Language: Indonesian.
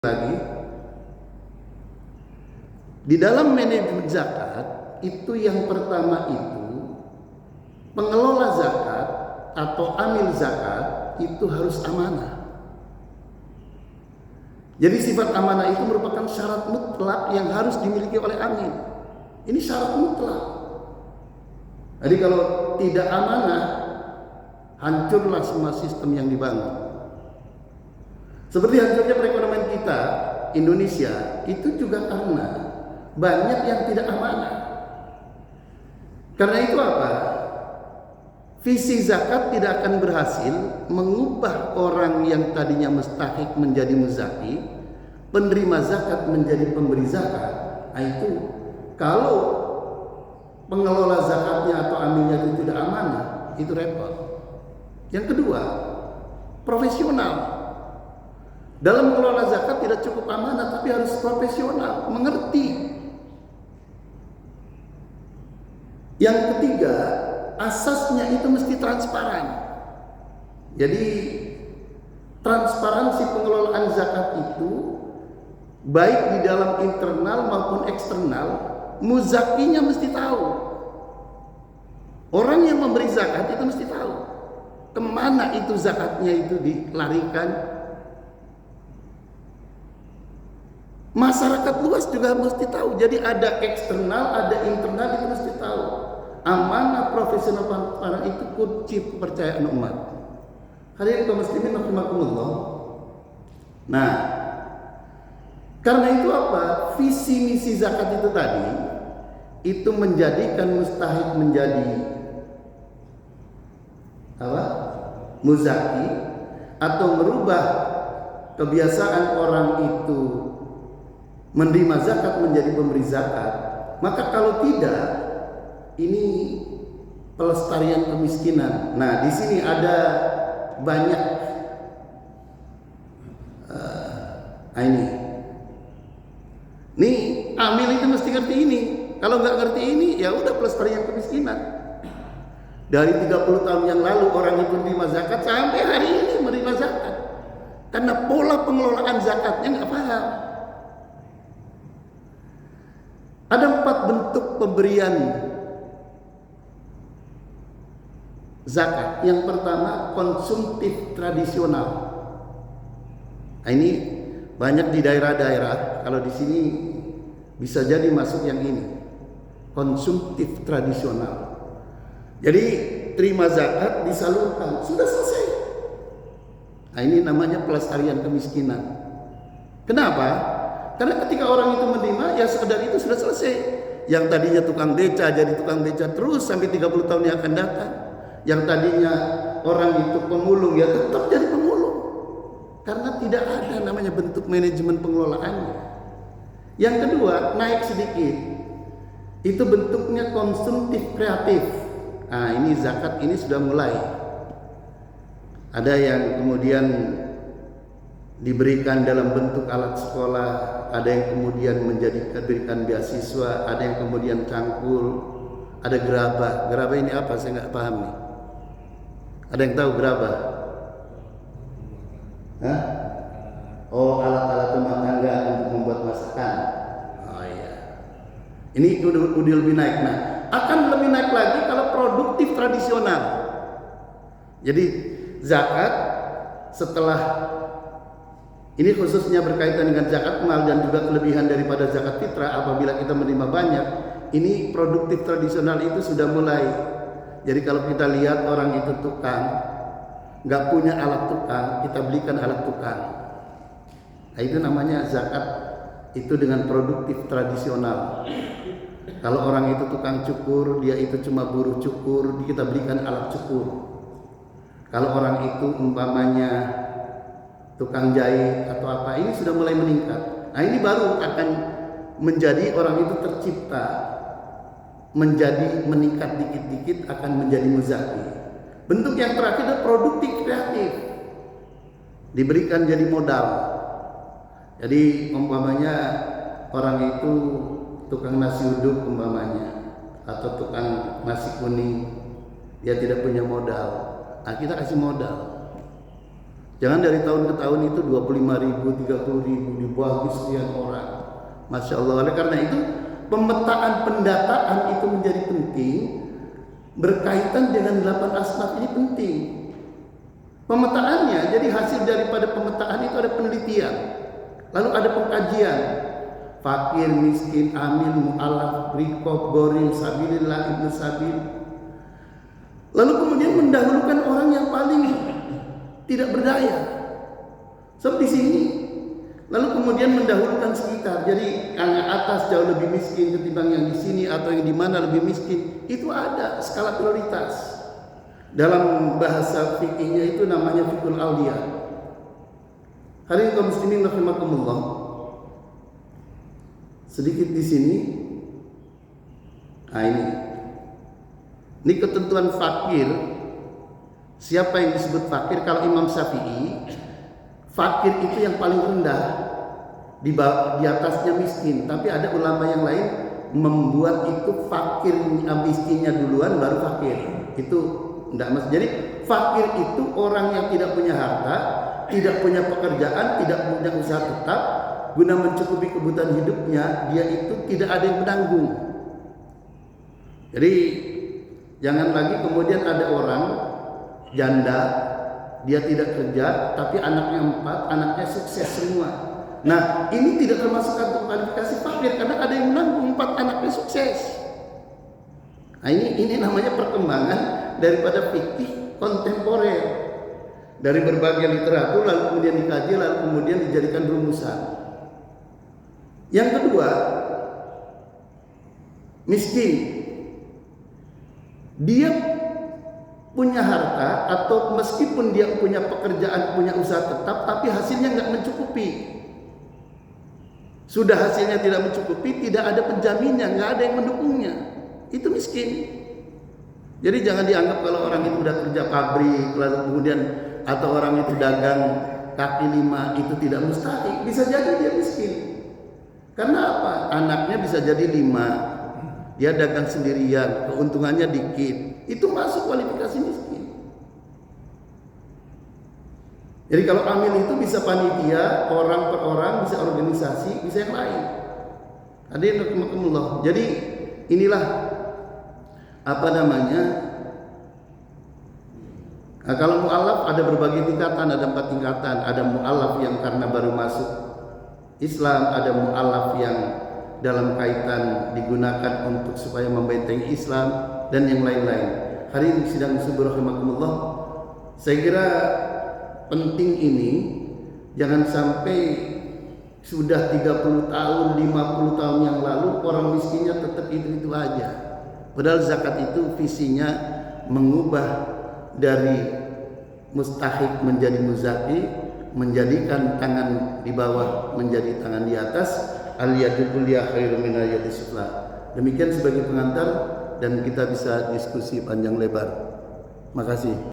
lagi, di dalam manajemen zakat itu yang pertama itu pengelola zakat atau amil zakat itu harus amanah. Jadi sifat amanah itu merupakan syarat mutlak yang harus dimiliki oleh amil. Ini syarat mutlak. Jadi kalau tidak amanah, hancurlah semua sistem yang dibangun. Seperti hancurnya perekonomian kita, Indonesia, itu juga karena banyak yang tidak amanah. Karena itu apa? Visi zakat tidak akan berhasil mengubah orang yang tadinya mustahik menjadi muzaki, penerima zakat menjadi pemberi zakat. Nah itu, kalau pengelola zakatnya atau amilnya itu tidak amanah, itu repot. Yang kedua, profesional. Dalam mengelola zakat tidak cukup amanah, tapi harus profesional, mengerti. Yang ketiga, asasnya itu mesti transparan. Jadi transparansi pengelolaan zakat itu baik di dalam internal maupun eksternal, muzakinya mesti tahu. Orang yang memberi zakat itu mesti tahu kemana itu zakatnya itu dilarikan. Masyarakat luas juga mesti tahu. Jadi ada eksternal, ada internal, itu mesti tahu. Amanah profesional transparan itu kunci kepercayaan umat. Hadirin kaum muslimin rahimakumullah. Nah, karena itu apa? Visi misi zakat itu tadi itu menjadikan mustahik menjadi apa? Muzaki, atau merubah kebiasaan orang itu menerima zakat menjadi pemberi zakat. Maka kalau tidak, ini pelestarian kemiskinan. Nah, di sini ada banyak ini amil itu mesti ngerti ini. Kalau nggak ngerti ini, ya udah pelestarian kemiskinan. Dari 30 tahun yang lalu orang itu menerima zakat sampai hari ini menerima zakat, karena pola pengelolaan zakatnya nggak paham. Ada 4 bentuk pemberian zakat. Yang pertama, konsumtif tradisional. Nah, ini banyak di daerah-daerah. Kalau di sini bisa jadi masuk yang ini, konsumtif tradisional. Jadi terima zakat disalurkan, sudah selesai. Nah, ini namanya pelestarian kemiskinan. Kenapa? Karena ketika orang itu menerima, ya sekedar itu sudah selesai. Yang tadinya tukang beca jadi tukang beca terus sampai 30 tahun yang akan datang. Yang tadinya orang itu pemulung, ya tetap jadi pemulung. Karena tidak ada namanya bentuk manajemen pengelolaannya. Yang kedua, naik sedikit. Itu bentuknya konsumtif kreatif. Nah, ini zakat ini sudah mulai. Ada yang kemudian diberikan dalam bentuk alat sekolah, ada yang kemudian diberikan beasiswa, ada yang kemudian cangkul, ada gerabah. Gerabah ini apa? Saya nggak paham nih. Ada yang tahu gerabah? Hah? Oh, alat-alat rumah tangga untuk membuat masakan. Oh iya. Ini udah lebih naik. Nah, akan lebih naik lagi kalau produktif tradisional. Jadi zakat setelah ini khususnya berkaitan dengan zakat mal dan juga kelebihan daripada zakat fitrah. Apabila kita menerima banyak, ini produktif tradisional itu sudah mulai. Jadi kalau kita lihat orang itu tukang, nggak punya alat tukang, kita belikan alat tukang. Nah, itu namanya zakat itu dengan produktif tradisional. Kalau orang itu tukang cukur, dia itu cuma buruh cukur, kita belikan alat cukur. Kalau orang itu umpamanya tukang jahit atau apa, ini sudah mulai meningkat. Nah, ini baru akan menjadi orang itu tercipta, menjadi meningkat dikit-dikit akan menjadi muzaki. Bentuk yang terakhir adalah produktif kreatif, diberikan jadi modal. Jadi umpamanya orang itu tukang nasi uduk umpamanya, atau tukang nasi kuning, dia tidak punya modal. Nah, kita kasih modal. Jangan dari tahun ke tahun itu 25.000, 30.000 dibagi sekian orang. Masya Allah. Oleh karena itu pemetaan pendataan itu menjadi penting. Berkaitan dengan 8 asnaf ini penting. Pemetaannya, jadi hasil daripada pemetaan itu ada penelitian, lalu ada pengkajian. Fakir, miskin, amil, mu'alaf, rikob, goril, sabilillah, ibnu sabil. Lalu kemudian mendahulukan orang yang paling tidak berdaya. Seperti sini. Lalu kemudian mendahulukan sekitar. Jadi yang atas jauh lebih miskin ketimbang yang di sini, atau yang di mana lebih miskin. Itu ada skala prioritas. Dalam bahasa fikihnya itu namanya fikul aulia. Hari ini kaum muslimin rahimakumullah. Sedikit di sini. Nah ini ketentuan fakir. Siapa yang disebut fakir? Kalau Imam Syafi'i, fakir itu yang paling rendah, di atasnya miskin. Tapi ada ulama yang lain membuat itu fakir miskinnya duluan baru fakir. Itu enggak mas. Jadi fakir itu orang yang tidak punya harta, tidak punya pekerjaan, tidak punya usaha tetap, guna mencukupi kebutuhan hidupnya, dia itu tidak ada yang menanggung. Jadi jangan lagi kemudian ada orang janda, dia tidak kerja, tapi anaknya 4, anaknya sukses semua. Nah, ini tidak termasuk untuk kualifikasi fakir karena ada yang menanggung 4 anaknya sukses. Nah, ini namanya perkembangan daripada fikih kontemporer. Dari berbagai literatur lalu kemudian dikaji, lalu kemudian dijadikan rumusan. Yang kedua, miskin. Dia punya harta, atau meskipun dia punya pekerjaan, punya usaha tetap, tapi hasilnya nggak mencukupi. Sudah hasilnya tidak mencukupi, tidak ada penjaminnya, nggak ada yang mendukungnya. Itu miskin. Jadi jangan dianggap kalau orang itu udah kerja pabrik, lalu kemudian atau orang itu dagang kaki 5 itu tidak mustahil. Bisa jadi dia miskin. Karena apa? Anaknya bisa jadi 5, dia dagang sendirian, keuntungannya dikit. Itu masuk kualifikasi miskin. Jadi kalau amil itu bisa panitia, orang per orang, bisa organisasi, bisa yang lain. Hadirin rahimakumullah. Jadi inilah apa namanya? Nah, kalau mu'alaf ada berbagai tingkatan, ada 4 tingkatan. Ada mu'alaf yang karena baru masuk Islam, ada mu'alaf yang dalam kaitan digunakan untuk supaya membentengi Islam, dan yang lain-lain. Hari ini sidang subuh rahimakumullah, saya kira penting ini. Jangan sampai sudah 30 tahun, 50 tahun yang lalu orang miskinnya tetap itu aja. Padahal zakat itu visinya mengubah dari mustahik menjadi muzaki, menjadikan tangan di bawah menjadi tangan di atas. Al-yadul ulya khairu min al-yadis sufla. Demikian sebagai pengantar, dan kita bisa diskusi panjang lebar. Makasih.